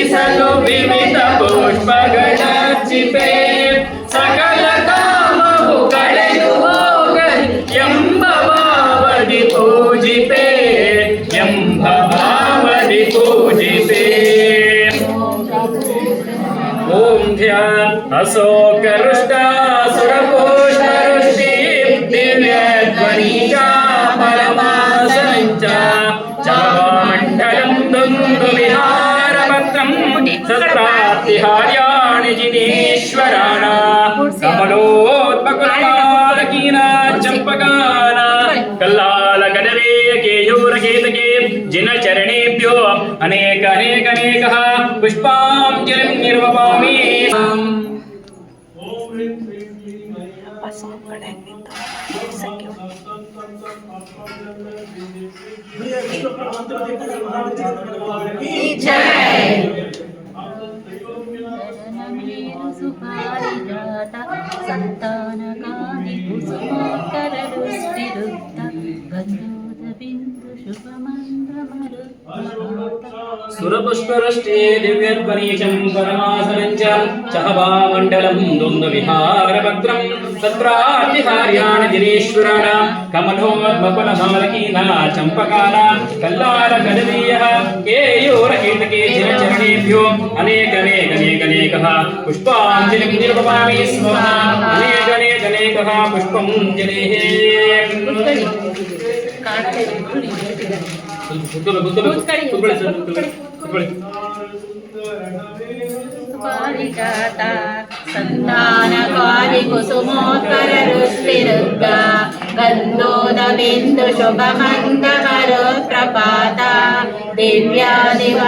ಅರ್ಪಿಸಲು ವಿವಿಧ ಪುಷ್ಪಗಳರ್ಚಿಪೆ ಸಕಲ ಕಾಮವು ಕಳೆದು ಹೋಗಲಿ ಎಂಬ ಭಾವದಿ ಪೂಜಿಪೆ ಎಂಬ ಭಾವದಿ ಪೂಜಿಪೆ ಓಂ ಧ್ಯಾನ್ ಅಶೋಕ ರುಷ್ಟ ಸುರಪುಷ್ಪ ಋಷಿ ದಿವ್ಯ ಧ್ವನಿಜ ಪರಮಾಸಂಚ ಚಾಮಂಡಲಂ ದುಂದು ವಿಹಾರ ಪತ್ರಂ ಸತ್ರಾತಿಹಾರ್ಯಾಣಿ ಜಿನೇಶ್ವರಾಣ ಕಮಲೋತ್ಪಕುಲಮಾಲಕೀನ ಚಂಪಕಾನ ಕಲ್ಲಾಲ ಕಡವೆ ಕೇಯೂರ ಕೇತಕೆ ಜಿನ ಚರಣೇಭ್ಯೋ ಅನೇಕ ಅನೇಕ ಅನೇಕಃ ಪುಷ್ಪಾಂಜಲಿಂ ನಿರ್ವಪಾಮಿ ಸಂತಾನಕಾನಿ ಕುಸುಮೋತ್ತರ ರುಷ್ಟಿರುತ್ತ ಗಂಧೋದ ಬಿಂದು ಸುರಪುಷ್ಪರಷ್ಟೇ ದಿವ್ಯರ್ಪಣೀಶಂ ಪರಮಾಸನಂಚ ಚಹವಾಮಂಡಲಂ ದುಂದು ವಿಹಾರಭದ್ರಂ ತತ್ರಾತಿಹಾರ್ಯಾಣಿ ದಿನೇಶ್ವರಾಣ ಕಮಲೋದ್ಮಕುಲಮಾಲಕೀನ ಚಂಪಕಾನ ಕಲ್ಲಾರ ಕಡದೀಯಃ ಕೇಯೂರ ಕೇತಕೆ ಚಿರಚರಣೇಭ್ಯೋ ಅನೇಕ ಅನೇಕ ಅನೇಕ ಅನೇಕಃ ಪುಷ್ಪಾಂಜಲಿಂ ನಿರ್ವಪಾಮಿ ಸ್ವಾಹ ಅನೇಕ ಅನೇಕ ಅನೇಕಃ ಪುಷ್ಪಾಂಜಲಿಃ ಸಂತಾನಕಾಲಿ ಕುಸುಮೋತ್ತರ ರುಷ್ಟಿರುದ್ಧ ಗಂಧೋದ ಬಿಂದು ಶುಭ ಮಂದ ಮರುತ್ಪ್ರಪಾತ ದಿವ್ಯಾದಿವ